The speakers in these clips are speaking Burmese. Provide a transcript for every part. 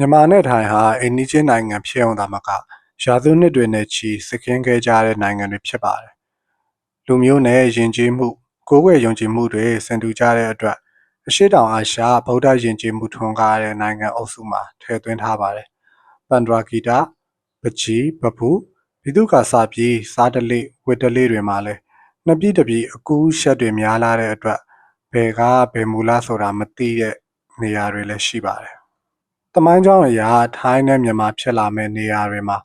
မြန်မာနဲ့ထိုင်းဟာအိမ်နီးချင်းနိုင်ငံဖြစ်အောင်သာမကရာစုနှစ်တွေနဲ့ချီစစ်ခင်းခဲ့ကြတဲ့နိုင်ငံတွေဖြစ်ပါတယ်။လူမျိုးနဲ့ယဉ်ကျေးမှုကိုယ်ွယ်ယုံကြည်မှုတွေဆင်တူကြတဲ့အတွက်အရှေ့တောင်အာရှဗုဒ္ဓယဉ်ကျေးမှုထွန်းကားတဲ့နိုင်ငံအုပ်စုမှာထည့်သွင်းထားပါတယ်။ပန္ဒရာဂီတာပချီပပူဘိတုကာစပြီးစားတလိဝစ်တလိတွေမှာလည်းနှစ်ပြည်တစ်ပြည်အကူးရှက်တွေများလာတဲ့အတွက်ဘယ်ကဘယ်မူလားဆိုတာမသိတဲ့နေရာတွေလည်းရှိပါတယ်။သမိုင်းကြောင်းအရာထိုင်းနဲ့မြန်မာဖြစ်လာမဲ့နေရာတွေမှာ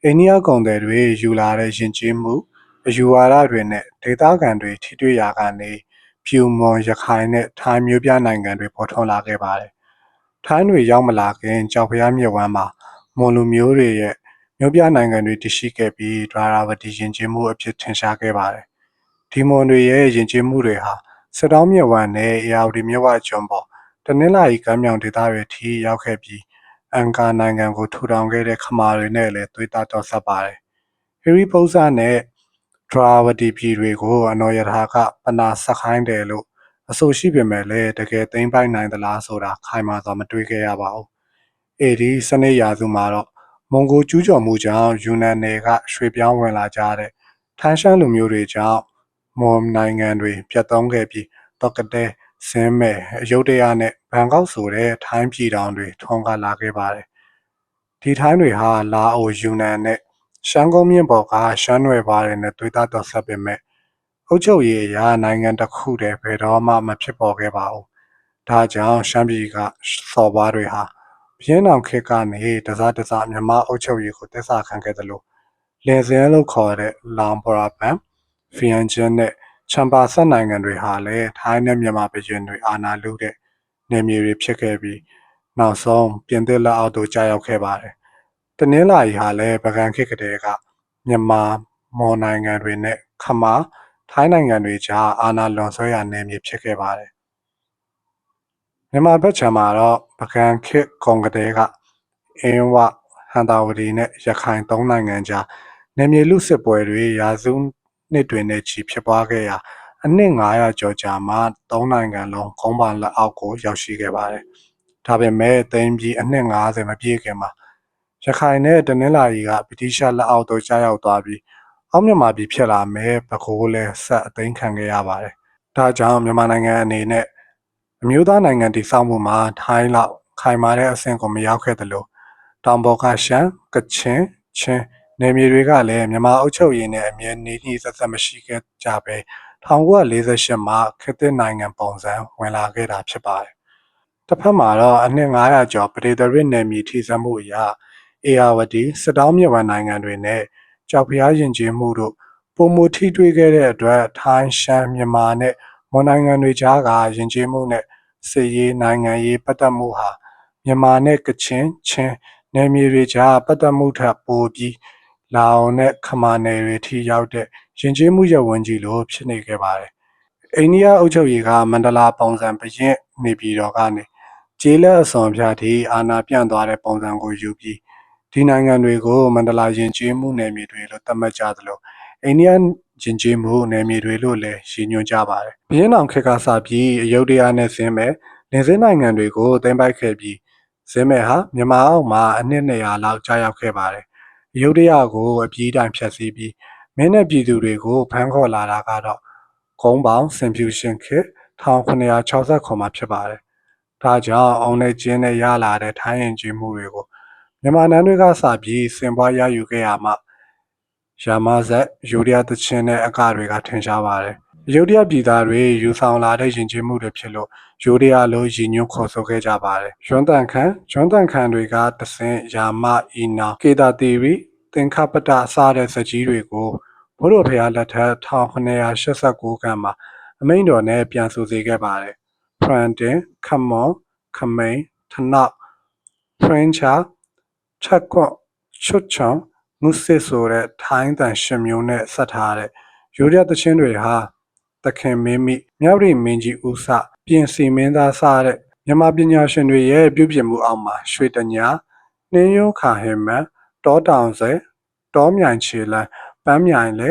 အိန္ဒိယကုန်သည်တွေယူလာတဲ့ယဉ်ကျေးမှုအယူဝါဒတွေနဲ့ဒေသခံတွေထိတွေ့ရာကနေဖြူမွန်ရခိုင်နဲ့ထိုင်းမျိုးပြနိုင်ငံတွေပေါ်ထွန်းလာခဲ့ပါတယ်။ထိုင်းတွေရောက်မလာခင်ကြောက်ဖျားမြစ်ဝမ်းမှာမွန်လူမျိုးတွေရဲ့မျိုးပြနိုင်ငံတွေတရှိခဲ့ပြီးဒွါရာဝတီယဉ်ကျေးမှုအဖြစ်ထင်ရှားခဲ့ပါတယ်။ဒီမွန်တွေရဲ့ယဉ်ကျေးမှုတွေဟာစစ်တောင်းမြစ်ဝမ်းနဲ့အေယာဝတီမြစ်ဝကျွန်းပေါ်တနင်္လာရီကမ်းမြောင်ဒေသတွေထိရောက်ခဲ့ပြီးအင်္ကာနိုင်ငံကိုထူထောင်ခဲ့တဲ့ခမာတွေနဲ့လည်းသွေးသားတော်ဆက်ပါတယ်။ဟီရီပု္ပ္ပာနဲ့ဒွါဝတီပြည်တွေကိုအနော်ရထာကပနာဆက်ခိုင်းတယ်လို့အဆိုရှိပေမဲ့လည်းတကယ်သိမ်းပိုက်နိုင်သလားဆိုတာခိုင်မာစွာမတွေးခဲ့ရပါဘူး။အဲဒီစနစ်ရာစုမှာတော့မွန်ဂိုကျူးကျော်မှုကြောင့်ယူနန်နယ်ကရွှေ့ပြောင်းဝင်လာကြတဲ့ထိုင်းရှမ်းလူမျိုးတွေကြောင့်မွန်နိုင်ငံတွေပြတ်သုံးခဲ့ပြီးတော့ကတဲ့စင်းမဲ့အယုဒ္ဓယနဲ့ဘန်ကောက်ဆိုတဲ့ထိုင်းပြည်တောင်တွေထွန်းကားလာခဲ့ပါတယ်။ဒီထိုင်းတွေဟာလာအိုယူနန်နဲ့ရှမ်းကုန်းမြင့်ပေါ်ကရှမ်းနွယ်ဘာတွေနဲ့သွေးသားတော်ဆက်ပေမဲ့အုပ်ချုပ်ရေးအရာနိုင်ငံတစ်ခုတည်းဘယ်တော့မှမဖြစ်ပေါ်ခဲ့ပါဘူး။ဒါကြောင့်ရှမ်းပြည်ကစော်ဘွားတွေဟာပြင်းအောင်ခေတ်ကနေတစားတစားမြန်မာအုပ်ချုပ်ရေးကိုတစ္ဆာခံခဲ့တယ်လို့လင်စင်းလို့ခေါ်တဲ့လောင်ပရာပန်ဖီယန်ဂျန်နဲ့ချမ်ပါဆက်နိုင်ငံတွေဟာလည်းထိုင်းနဲ့မြန်မာပြည်တွေအာဏာလုတဲ့နေမြေတွေဖြစ်ခဲ့ပြီးနောက်ဆုံးပြင်သစ်လက်အောက်သို့ကြာရောက်ခဲ့ပါတယ်။တနင်္လာရီဟာလည်းပကံခေတ်ကတည်းကမြန်မာမော်နိုင်ငံတွေနဲ့ခမာထိုင်းနိုင်ငံတွေကြားအာဏာလွန်ဆွဲရာနေမြေဖြစ်ခဲ့ပါတယ်။မြန်မာဘက်ခြမ်းမှာတော့ပကံခေတ်ကုံကတည်းကအင်းဝဟန်တာဝတီနဲ့ရခိုင်သုံးနိုင်ငံကြားနေမြေလူစစ်ပွဲတွေရာစုနှစ်တွေနဲ့ချီဖြစ်ပွားခဲ့ရာအနှစ်900ကျော်ကြာမှသုံးနိုင်ငံလုံးကုန်းပေါင်လက်အောက်ကိုရောက်ရှိခဲ့ပါတယ်။ဒါပေမဲ့သိမ်းပြီးအနှစ်90မပြည့်ခင်မှာရခိုင်နဲ့တနင်္လာရီကဗြိတိရှလက်အောက်သို့ကြာရောက်သွားပြီးအောက်မြန်မာပြည်ဖြစ်လာမဲ့ပဲခူးလည်းဆက်အသိမ်းခံခဲ့ရပါတယ်။ဒါကြောင့်မြန်မာနိုင်ငံအနေနဲ့အမျိုးသားနိုင်ငံတည်ဆောက်မှုမှာထိုင်းလောက်ခိုင်မာတဲ့အဆင့်ကိုမရောက်ခဲ့သလိုတောင်ပေါ်ကရှမ်းကချင်ချင်းနေမြေတွေကလည်းမြန်မာအုပ်ချုပ်ရေးနဲ့အမြဲနေနှီးဆက်ဆက်မရှိခဲ့ကြပဲ1948မှာခေတ်သစ်နိုင်ငံပုံစံဝင်လာခဲ့တာဖြစ်ပါတယ်။တစ်ဖက်မှာတော့အနှစ်900ကျော်ပဒေသရစ်နယ်မြေထိစပ်မှုအရာအေယာဝတီစစ်တောင်းမြစ်ဝမ်းနိုင်ငံတွေနဲ့ကြောက်ဖျားယဉ်ကျေးမှုတို့ပုံမထိတွေ့ခဲ့တဲ့အတွက်ထိုင်းရှမ်းမြန်မာနဲ့မွန်နိုင်ငံတွေကြားကယဉ်ကျေးမှုနဲ့စစ်ရေးနိုင်ငံရေးပတ်သက်မှုဟာမြန်မာနဲ့ကချင်ချင်းနယ်မြေတွေကြားပတ်သက်မှုထပ်ပိုပြီးလာအိုနဲ့ခမာနယ်တွေထိရောက်တဲ့ယဉ်ကျေးမှုရဝန်းကြီးလိုဖြစ်နေခဲ့ပါတယ်။အိန္ဒိယအုပ်ချုပ်ရေးကမန္တလာပုံစံပြင့်နေပြည်တော်ကနေကျေးလက်အစွန်ဖြားထိအာဏာပြန့်သွားတဲ့ပုံစံကိုယူပြီးဒီနိုင်ငံတွေကိုမန္တလာယဉ်ကျေးမှုနယ်မြေတွေလို့သတ်မှတ်ကြသလိုအိန္ဒိယယဉ်ကျေးမှုနယ်မြေတွေလို့လည်းရည်ညွှန်းကြပါတယ်။ဘင်းအောင်ခေတ်ကစပြီးအယုဒ္ဓယနဲ့ဆင်းမဲ့နေစင်းနိုင်ငံတွေကိုသိမ်းပိုက်ခဲ့ပြီးဇင်းမဲ့ဟာမြန်မာအောက်မှာအနှစ်200လောက်ကြာရောက်ခဲ့ပါတယ်။ရုတ်တရကိုအပြေးတိုင်ဖြတ်စည်းပြီးမင်းနဲ့ပြည်သူတွေကိုဖမ်းခေါ်လာတာကတော့ကုန်းပေါင်းစင်ဖြူရှင်ခေတ်1969မှာဖြစ်ပါတယ်။ဒါကြောင့်အောင်နဲ့ကျင်းနဲ့ရလာတဲ့ထိုင်းရင်ကျေးမှုတွေကိုမြန်မာနန်းတွေကစပြီးစင်ပွားရယူခဲ့ရမှရာမဇက်ယူရီးယားသချင်းနဲ့အကတွေကထင်ရှားပါတယ်။ရုတ်တရက်ပြည်သားတွေယူဆောင်လာတဲ့ယဉ်ကျေးမှုတွေဖြစ်လို့ယူရီးယားလိုရည်ညွှန်းခေါ်ဆိုခဲ့ကြပါတယ်။ရွှန်းတန်ခန်တွေကတဆင့်ယာမအီနာကေတာတီရီသင်္ခပတစတဲ့ဇကြီးတွေကိုဘုရားဖျားလက်ထက်1989ခန့်မှာအမိန့်တော်နဲ့ပြန်ဆိုစေခဲ့ပါတယ်။ဖရန်တင်ခမွန်ခမိန်ထနောက်ဖရင်းချာချက်ကွန်ချွတ်ချွန်မုစစ်ဆိုတဲ့ထိုင်းတန်ရှင်မျိုးနဲ့ဆက်ထားတဲ့ယူရီးယားသချင်းတွေဟာသခင်မင်းမိမြောက်ရီမင်းကြီးဦးစပြင်စီမင်းသားစတဲ့မြန်မာပညာရှင်တွေရဲ့ပြုပြင်မှုအောက်မှာရွှေတညာနှင်းရိုးခါဟင်မန်တောတောင်စဲတောမြိုင်ခြေလန်းပန်းမြိုင်လေ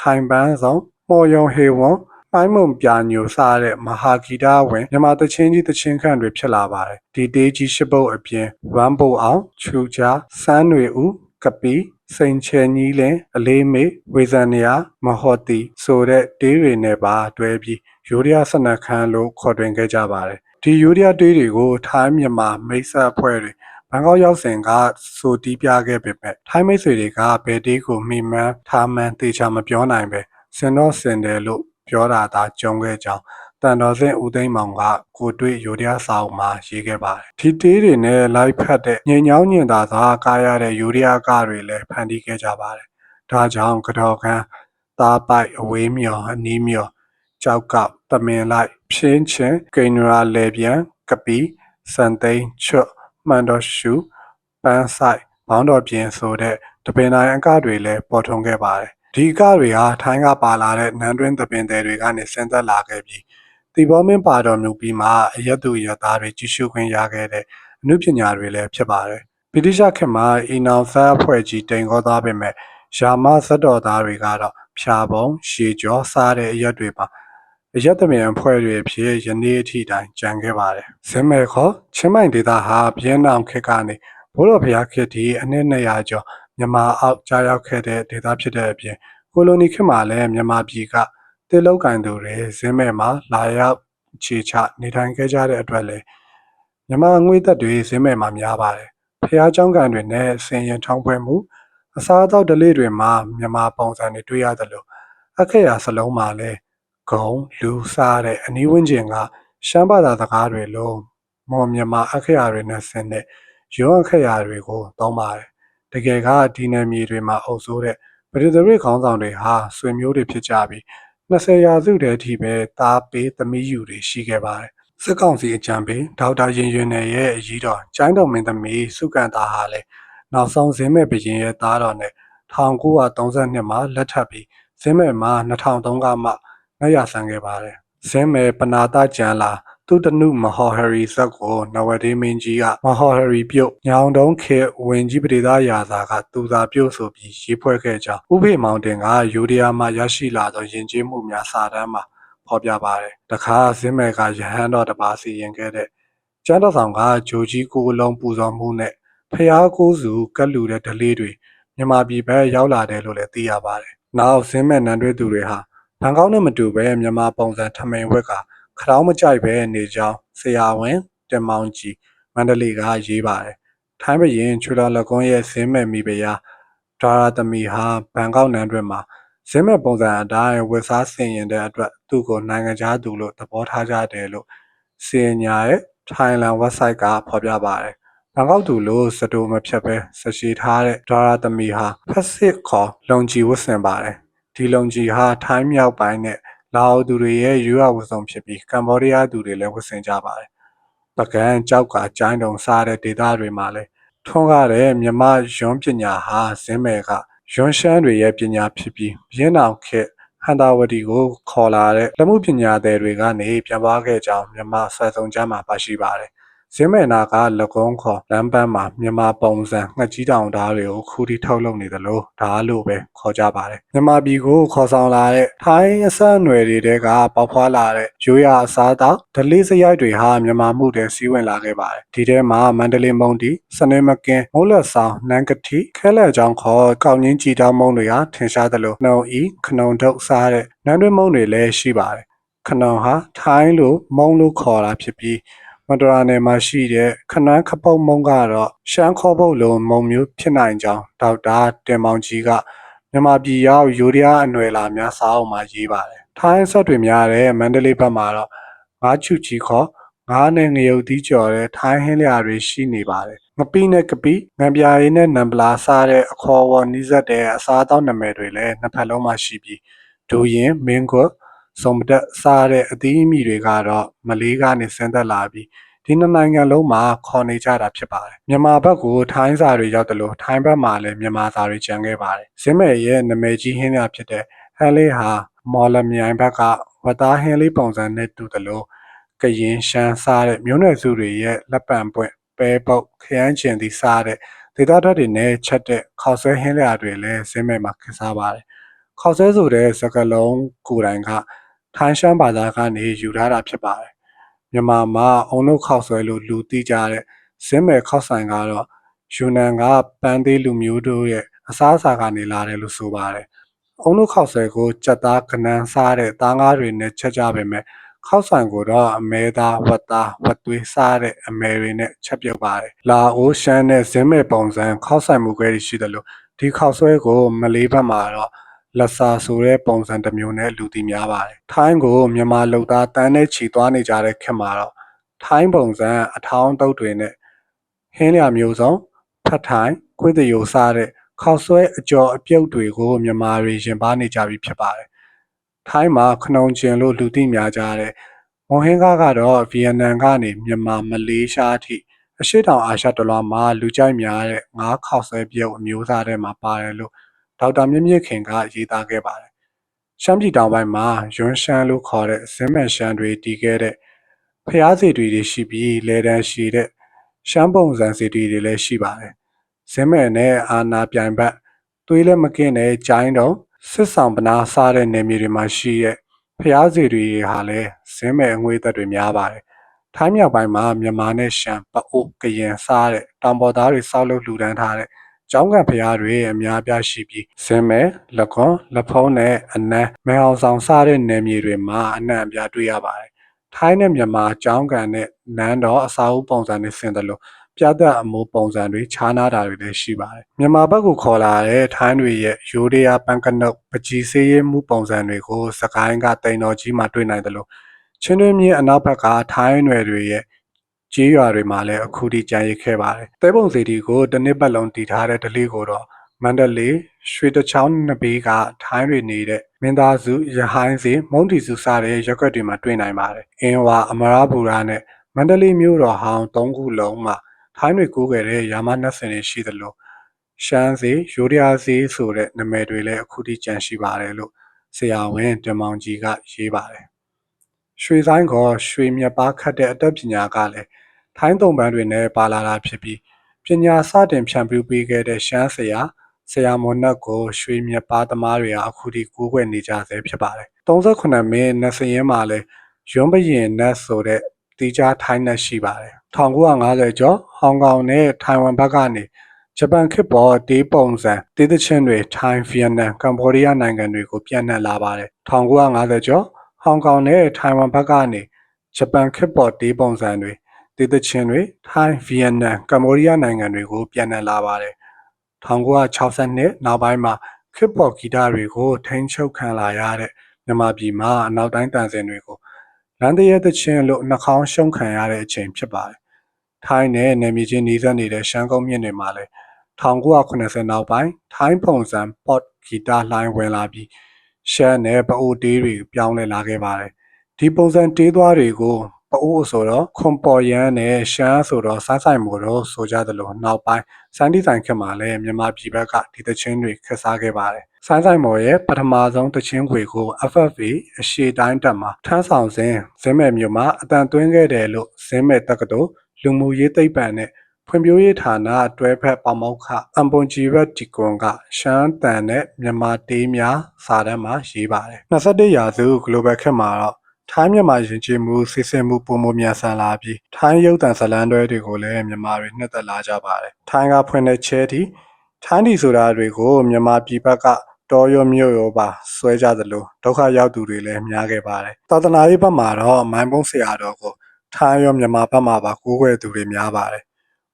ခိုင်ပန်းဆောင်မော်ယုံဟေဝွန်မ ပိုင်းမုံပြညိုစတဲ့မဟာဂီတဝင်မြန်မာတချင်းကြီးတချင်းခန့်တွေဖြစ်လာပါတယ်ဒီတေးကြီးရှစ်ပုတ်အပြင်ဝမ်းပုတ်အောင်ချူချာစန်းတွေဦးကပီစိန်ချယ်ကြီးလင်အလေးမေဝေဇန်နီယာမဟော်တီဆိုတဲ့တေးတွေနဲ့ပါတွဲပြီးယူရီးယားစနခန်းလို့ခေါ်တွင်ခဲ့ကြပါတယ်ဒီယူရီးယားတေးတွေကိုထိုင်းမြန်မာမိတ်ဆက်အဖွဲ့တွေဘန်ကောက်ရောက်စဉ်ကဆိုတီးပြခဲ့ပေမဲ့ထိုင်းမိတ်ဆွေတွေကဘယ်တေးကိုမိမှန်းထားမှန်းသေချာမပြောနိုင်ပဲစင်တော့စင်တယ်လို့ပြောတာသာကြုံခဲ့ကြောင်းတန်တော်စင်ဦးသိန်းမောင်ကကိုတွေ့ယူရီးယားစာအုပ်မှာရေးခဲ့ပါတယ်ဒီတေးတွေနဲ့လိုက်ဖက်တဲ့ညင်ညောင်းညင်သာစွာကားရတဲ့ယူရီးယားကတွေလည်းဖန်တီးခဲ့ကြပါတယ်ဒါကြောင့်ကတော်ခန်းသားပိုက်အဝေးမြော်အနီးမြော်ကြောက်ကောက်တမင်လိုက်ဖြင်းချင်းကိန်းရာလေပြန်ကပီစန်သိန်းချွတ်မှန်တော်ရှူပန်းဆိုင်ဘောင်းတော်ပြင်ဆိုတဲ့တပင်တိုင်းအကတွေလည်းပေါ်ထွန်းခဲ့ပါတယ်ဒီအကတွေဟာထိုင်းကပါလာတဲ့နန်းတွင်းတပင်တွေကနေဆင်းသက်လာခဲ့ပြီးတီဘောမင်းပါတော်မူပြီးမှအရက်သူရက်သားတွေကြီးစုခွင့်ရခဲ့တဲ့အမှုပညာတွေလည်းဖြစ်ပါတယ်ဗြိတိရှခေတ်မှာအီနောင်ဆာအဖွဲ့ကြီးတိမ်ခေါ်သွားပေမဲ့ယာမဇတ်တော်သားတွေကတော့ဖြာပုံရှေကျော်စားတဲ့အရက်တွေပါအရက်သမင်အဖွဲ့တွေဖြစ်ယနေ့အထိတိုင်ကြံခဲ့ပါတယ်ဇင်းမဲခေါ်ချင်းမိုင်ဒေတာဟာဘီယက်နမ်ခေတ်ကနေဘိုးတော်ဖျားခေတ်ဒီအနှစ်200ကျော်မြန်မာအောက်ကြားရောက်ခဲ့တဲ့ဒေသဖြစ်တဲ့အပြင်ကိုလိုနီခေတ်မှာလည်းမြန်မာပြည်ကတေလောက်ကန်သူတွေဇင်းမဲမှာလာရောက်ခြေချနေထိုင်ခဲ့ကြတဲ့အတွက်လည်းမြန်မာငွေသက်တွေဇင်းမဲမှာများပါတယ်ဖျားเจ้าကန်တွေနဲ့ဆင်ရင်ထောင်းပွဲမှုအစားအသောက်ဓလေ့တွေမှာမြန်မာပုံစံတွေတွေ့ရသလိုအခက်ရာစလုံးမှာလည်းဂုံလူစားတဲ့အနီးဝန်းကျင်ကရှမ်းဘာသာစကားတွေလုံးမော်မြန်မာအခက်ရာတွေနဲ့ဆင်တဲ့ရုံးအခက်ရာတွေကိုသုံးပါတယ်တကယ်ကဒီနယ်မြေတွေမှာအုပ်စိုးတဲ့ပရိသတ်ခေါင်းဆောင်တွေဟာဆွေမျိုးတွေဖြစ်ကြပြီး20ရာစုတည်းထိပဲသားပေးသမီးယူတွေရှိခဲ့ပါတယ်စစ်ကောင်စီအကြံပေးဒေါက်တာရင်ရွင်နယ်ရဲ့အကြီးတော်ကျိုင်းတော်မင်းသမီးစုကန်သားဟာလည်းနောက်ဆုံးဇင်းမဲ့ဘရင်ရဲ့သားတော်နဲ့1932မှာလက်ထပ်ပြီးဇင်းမဲ့မှာ2003ကမှလက်ရဆန်းခဲ့ပါတယ်ဇင်းမဲ့ပနာတကျန်လာသူတနုမဟော်ဟရီဇက်ကိုနဝဒေမင်းကြီးကမဟော်ဟရီပြုတ်ညောင်တုံးခေဝင်ကြီးပဒေသားရာသာကသူသာပြုတ်ဆိုပြီးရေးဖွဲ့ခဲ့ကြောင်းဥပေမောင်တင်ကယူရီးယားမှာရရှိလာသောယဉ်ကျေးမှုများစာတမ်းမှာဖော်ပြပါတယ်တခါဇင်းမဲ့ကရဟန်းတော်တပါးစီရင်ခဲ့တဲ့ကျမ်းတော်ဆောင်ကဂျိုကြီးကိုလုံးပူဇော်မှုနဲ့ဖျားကိုးစုကတ်လူတဲ့ဓလေ့တွေမြန်မာပြည်ဘက်ရောက်လာတယ်လို့လည်းသိရပါတယ်နောက်ဇင်းမဲ့နန်းတွဲသူတွေဟာဘန်ကောက်နဲ့မတူပဲမြန်မာပုံစံထမိန်ဝက်ကခရောင်းမကြိုက်ပဲနေကြောင်းဆရာဝန်တင်မောင်ကြီးမန္တလေးကရေးပါတယ်ထိုင်းဘရင်ချွေတော်လကွန်းရဲ့ဇင်းမဲ့မိဖုရားဒါရသမီဟာဘန်ကောက်နန်းတွဲမှာဇင်းမဲ့ပုံစံအတိုင်းဝက်စားဆင်ရင်တဲ့အတွက်သူ့ကိုနိုင်ငံခြားသူလို့သဘောထားကြတယ်လို့စီညာရဲ့ Thailand website ကဖော်ပြပါတယ်ဘန်ကောက်သူလို့စတိုမဖြတ်ပဲစရှိထားတဲ့ဒါရသမီဟာဖက်စစ်ခေါ်လုံကြီးဝတ်ဆင်ပါတယ်ဒီလုံကြီးဟာထိုင်းမြောက်ပိုင်းနဲ့လာအိုသူတွေရဲ့ရွေးဝတ်ဆောင်ဖြစ်ပြီးကမ္ဘောဒီးယားသူတွေလည်းဝတ်ဆင်ကြပါတယ်ပကံကြောက်ကကျိုင်းတုံစားတဲ့ဒေသတွေမှာလည်းထွန်းကားတဲ့မြမရွန်းပညာဟာဇင်းမဲကရွန်းရှမ်းတွေရဲ့ပညာဖြစ်ပြီးဘင်းအောင်ခေတ်ဟန်တာဝတီကိုခေါ်လာတဲ့လက်မှုပညာသည်တွေကနေပြန်ပွားခဲ့ကြောင်းမြန်မာဆွဲဆောင်ကြမှာပါရှိပါတယ်ဇင်းမဲနာကလကုံးခေါ်လမ်းပန်းမှာမြန်မာပုံစံငှက်ကြီးတောင်ဓားတွေကိုခူးတီထုတ်လုပ်နေသလိုဓားလို့ပဲခေါ်ကြပါတယ်မြန်မာပြည်ကိုခေါ်ဆောင်လာတဲ့ထိုင်းအဆက်အနွယ်တွေကပေါက်ဖွာလာတဲ့ရိုးရာအစားအသောက်ဓလေ့စရိုက်တွေဟာမြန်မာမှုတွေစီးဝင်လာခဲ့ပါတယ်ဒီထဲမှာမန္တလေးမုံတီစနေမကင်းမိုးလက်ဆောင်နန်းကတိခဲလက်ချောင်းခေါ်ကောက်ငင်းကြည်တောင်းမုံတွေဟာထင်ရှားသလိုနှုံဤခနုံထုတ်စားတဲ့နန်းတွင်းမုံတွေလည်းရှိပါတယ်ခနုံဟာထိုင်းလိုမုံလို့ခေါ်တာဖြစ်ပြီးမန္တရာနယ်မှာရှိတဲ့ခနန်းခပုတ်မုံကတော့ရှမ်းခေါ်ပုတ်လိုမုံမျိုးဖြစ်နိုင်ကြောင်းဒေါက်တာတင်မောင်ကြီးကမြန်မာပြည်ရောက်ယူရီးယားအနွယ်လာများစာအုပ်မှာရေးပါတယ်ထိုင်းဆက်တွေများတဲ့မန္တလေးဘက်မှာတော့ငါးချူကြီးခေါ်ငါးနဲ့ငရုတ်သီးကြော်တဲ့ထိုင်းဟင်းလျာတွေရှိနေပါတယ်ငပိနဲ့ကပိငံပြာရည်နဲ့နံပလာစားတဲ့အခေါ်အဝေါ်နီးစပ်တဲ့အစားအသောက်နာမည်တွေလည်းနှစ်ဖက်လုံးမှာရှိပြီးဒူရင်မင်းကွတ်စုံပတက်စားတဲ့အသီးအမိတွေကတော့မလေးကနေဆင်းသက်လာပြီးဒီနှစ်နိုင်ငံလုံးမှာခေါ်နေကြတာဖြစ်ပါတယ်မြန်မာဘက်ကိုထိုင်းစာတွေရောက်တယ်လို့ထိုင်းဘက်မှာလည်းမြန်မာစာတွေကျန်ခဲ့ပါတယ်ဇင်းမဲရဲ့နာမည်ကြီးဟင်းလျာဖြစ်တဲ့ဟဲလေးဟာမော်လမြိုင်ဘက်ကဝတ်သားဟင်းလေးပုံစံနဲ့တူတယ်လို့ကရင်ရှမ်းစားတဲ့မျိုးနွယ်စုတွေရဲ့လက်ပံပွင့်ပဲပုတ်ခရမ်းချင်သီးစားတဲ့ဒေသထွက်တွေနဲ့ချက်တဲ့ခောက်ဆွဲဟင်းလျာတွေလည်းဇင်းမဲမှာခစားပါတယ်ခောက်ဆွဲဆိုတဲ့စကလုံးကိုယ်တိုင်က ထိုင်းရှမ်းဘာသာကနေယူထားတာဖြစ်ပါတယ်မြန်မာမှာအုံနှုတ်ခောက်ဆွဲလို့လူသိကြတဲ့ဇင်းမဲ့ခောက်ဆိုင်ကတော့ယူနန်ကပန်းသေးလူမျိုးတို့ရဲ့အစားအစာကနေလာတယ်လို့ဆိုပါတယ်အုံနှုတ်ခောက်ဆွဲကိုကြက်သားကနန်းစားတဲ့သားငါးတွေနဲ့ချက်ကြပေမဲ့ခောက်ဆိုင်ကိုတော့အမဲသားဝက်သားဝက်သွေးစားတဲ့အမဲတွေနဲ့ချက်ပြုတ်ပါတယ်လာအိုရှမ်းနဲ့ဇင်းမဲ့ပုံစံခောက်ဆိုင်မှုခွဲရှိတယ်လို့ဒီခောက်ဆွဲကိုမလေးဘက်မှာတော့လက်စာဆိုတဲ့ပုံစံတစ်မျိုးနဲ့လူသိများပါတယ်။ထိုင်းကိုမြန်မာလူသားတန်းနဲ့ချီသွားနေကြတဲ့ခေတ်မှာတော့ထိုင်းပုံစံအထောင်းတုပ်တွေနဲ့ဟင်းလျာမျိုးစုံဖတ်ထိုင်းခွေးတရိုစားတဲ့ခောက်ဆွဲအကျော်အပြုတ်တွေကိုမြန်မာတွေရင်ပါနေကြပြီဖြစ်ပါတယ်။ထိုင်းမှာခနုံကျင်လို့လူသိများကြတဲ့မွန်ဟင်းကားကတော့ဗီယက်နမ်ကနေမြန်မာမလေးရှားအထိအရှိတောင်အာရှတလွှာမှာလူကြိုက်များတဲ့ငါးခောက်ဆွဲပြုတ်အမျိုးအစားတွေမှာပါတယ်လို့ဒေါက်တာမြင့်မြင့်ခင်ကရေးသားခဲ့ပါတယ်။ရှမ်းပြည်တောင်ပိုင်းမှာယွန်းရှမ်းလို့ခေါ်တဲ့ဇင်းမဲ့ရှမ်းတွေတည်ခဲ့တဲ့ဖျားစီတွေရှိပြီးလေတန်းရှိတဲ့ရှမ်းပုံစံစီတွေလည်းရှိပါတယ်။ဇင်းမဲ့နဲ့အာနာပြိုင်ဘက်သွေးလည်းမကင်းတဲ့ကျိုင်းတုံစစ်ဆောင်ပနာစားတဲ့နေမြေတွေမှာရှိတဲ့ဖျားစီတွေဟာလည်းဇင်းမဲ့အငွေသက်တွေများပါတယ်။ထိုင်းမြောက်ပိုင်းမှာမြန်မာနဲ့ရှမ်းပအိုးကရင်စားတဲ့တောင်ပေါ်သားတွေစောက်လုပ်လူဒန်းထားတဲ့ကျောင်းကန်ဖျားတွေအများပြားရှိပြီးဇင်းမဲလက်ခွန်လက်ဖုံးနဲ့အနမ်းမဲအောင်ဆောင်စားတဲ့နယ်မြေတွေမှာအနှံ့အပြားတွေ့ရပါတယ်။ထိုင်းနဲ့မြန်မာကျောင်းကန်နဲ့နန်းတော်အစာအုပ်ပုံစံတွေဆင်တယ်လို့ပြတ်သက်အမိုးပုံစံတွေခြားနာတာတွေလည်းရှိပါတယ်။မြန်မာဘက်ကိုခေါ်လာတဲ့ထိုင်းတွေရဲ့ရိုးရပန်းကနုတ်ပကြီးစေးရဲမှုပုံစံတွေကိုစကိုင်းကတိန်တော်ကြီးမှာတွေ့နိုင်တယ်လို့ချင်းတွင်းမြင်းအနောက်ဘက်ကထိုင်းနယ်တွေရဲ့ကြေးရွာတွေမှာလည်းအခုထိကြံရစ်ခဲ့ပါတယ်။တဲပုံစီတီကိုတစ်နှစ်ပတ်လုံးတည်ထားတဲ့ဓလေ့ကိုတော့မန္တလေးရွှေတချောင်းနှစ်ဘေးကထိုင်းတွေနေတဲ့မင်းသားစုရဟိုင်းစီမုံတီစုစတဲ့ရက်ွက်တွေမှာတွေ့နိုင်ပါတယ်။အင်းဝါအမရပူရာနဲ့မန္တလေးမြို့တော်ဟောင်း၃ခုလုံးမှာထိုင်းတွေကိုးခဲ့တဲ့ရာမနတ်စင်တွေရှိသလိုရှမ်းစီရိုးရစီဆိုတဲ့နာမည်တွေလည်းအခုထိကျန်ရှိပါတယ်လို့ဆရာဝန်တင်မောင်ကြီးကရေးပါတယ်။ရွှေဆိုင်ကရွှေမြက်ပါခတ်တဲ့အတတ်ပညာကလည်းထိုင်းတုံပန်းတွေနဲ့ပါလာတာဖြစ်ပြီးပညာစတင်ဖြန့်ဖြူးပေးခဲ့တဲ့ရှမ်းဆရာမွန်နတ်ကိုရွှေမြက်ပါသမားတွေကအခုထိကိုးကွယ်နေကြဆဲဖြစ်ပါတယ်။38မင်းနတ်စရင်မှာလည်းရွံးပရင်နတ်ဆိုတဲ့တီးခြားထိုင်းနတ်ရှိပါတယ်။1950ကျော်ဟောင်ကောင်နဲ့ထိုင်ဝမ်ဘက်ကနေဂျပန်ခေတ်ပေါ်တေးပုံစံတေးသချင်းတွေထိုင်းဗီယက်နမ်ကမ္ဘောဒီးယားနိုင်ငံတွေကိုပြန့်နှံ့လာပါတယ်1950ကျော်ဟောင်ကောင်နဲ့ထိုင်ဝမ်ဘက်ကနေဂျပန်ခေတ်ပေါ်တေးပုံစံတွေတေးသချင်းတွေထိုင်းဗီယက်နမ်ကမ္ဘောဒီးယားနိုင်ငံတွေကိုပြန့်နှံ့လာပါတယ်1962နောက်ပိုင်းမှာခေတ်ပေါ်ဂီတတွေကိုထိန်းချုပ်ခံလာရတဲ့မြန်မာပြည်မှာအနောက်တိုင်းတန်ဆင်တွေကိုလမ်းတရဲသချင်းလို့နှာခေါင်းရှုံးခံရတဲ့အချိန်ဖြစ်ပါတယ်ထိုင်းနဲ့နယ်မြေချင်းနှီးစပ်နေတဲ့ရှမ်းကုန်းမြင့်တွေမှာလည်း1980နောက်ပိုင်းထိုင်းပုံစံပေါ့ဂီတလှိုင်းဝင်လာပြီးရှမ်းနဲ့ပအိုတေးတွေပြောင်းလဲလာခဲ့ပါတယ်ဒီပုံစံတေးသွားတွေကိုပအိုဆိုတော့ခွန်ပေါ်ရန်နဲ့ရှမ်းဆိုတော့စားဆိုင်မို့တော့ဆိုကြသလိုနောက်ပိုင်းစန်းတီဆိုင်ခက်မှာလည်းမြန်မာပြည်ဘက်ကဒီသချင်းတွေခက်စားခဲ့ပါတယ်ဆိုင်းဆိုင်မော်ရဲ့ပထမဆုံးသချင်းခွေကို FFV အရှေ့တိုင်းတပ်မှာထမ်းဆောင်စဉ်ဇင်းမဲ့မြို့မှာအတန်သွင်းခဲ့တယ်လို့ဇင်းမဲ့တက္ကသိုလ်လူမှုရေးသိပ္ပံနဲ့ဖွံ့ဖြိုးရေးဌာနတွဲဖက်ပါမောက္ခအမ်ပွန်ဂျီရတ်တီကွန်ကရှမ်းတန်နဲ့မြန်မာတေးများစာတမ်းမှာရေးပါတယ်21ရာစု Global ခက်မှာတော့ထိုင်းမြန်မာယဉ်ကျေးမှုစီစဉ်မှုပုံမမြန်ဆန်လာပြီးထိုင်းရုပ်သံဇာတ်လမ်းတွဲတွေကိုလည်းမြန်မာတွေနှစ်သက်လာကြပါတယ်ထိုင်းကဖွင့်တဲ့ချဲတီထိုင်းဒီဆိုတာတွေကိုမြန်မာပြည်ဘက်ကတော်ရောမြို့ရောပါဆွဲကြသလိုဒုက္ခရောက်သူတွေလည်းများခဲ့ပါတယ်သာသနာရေးဘက်မှာတော့မိုင်းပုံးဆရာတော်ကိုထိုင်းရောမြန်မာဘက်မှာပါကိုးကွယ်သူတွေများပါတယ်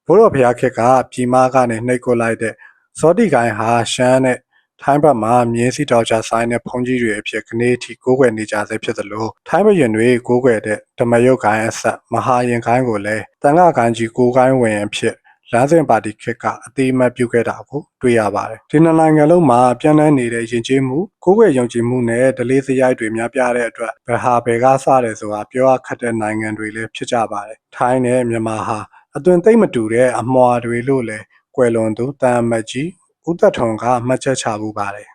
ဘိုးတော်ဘုရားခေတ်ကပြည်မကနေနှိပ်ကွလိုက်တဲ့ဇောတိကိုင်းဟာရှမ်းနဲ့ထိုင်းဘက်မှာမြင်းစီတော်ချဆိုင်တဲ့ဘုန်းကြီးတွေအဖြစ်ခနေ့ထိကိုးကွယ်နေကြဆဲဖြစ်သလိုထိုင်းဘရင်တွေကိုးကွယ်တဲ့ဓမ္မယုတ်ကိုင်းအဆက်မဟာရင်ကိုင်းကိုလည်းတန်ခါကိုင်းကြီးကိုးကိုင်းဝင်အဖြစ်လမ်းစဉ်ပါတီခေတ်ကအတိအမှတ်ပြုခဲ့တာကိုတွေ့ရပါတယ်ဒီနိုင်ငံလုံးမှာပြန့်နှံ့နေတဲ့ယဉ်ကျေးမှုကိုးကွယ်ယုံကြည်မှုနဲ့ဓလေ့စရိုက်တွေများပြားတဲ့အတွက်ဘယ်ဟာဘယ်ကစတယ်ဆိုတာပြောရခက်တဲ့နိုင်ငံတွေလည်းဖြစ်ကြပါတယ်ထိုင်းနဲ့မြန်မာဟာအသွင်သိမ့်မတူတဲ့အမွာတွေလို့လည်းကွယ်လွန်သူတာမတ်ကြီးဦးသက်ထွန်ကမှတ်ချက်ချမှုပါတယ်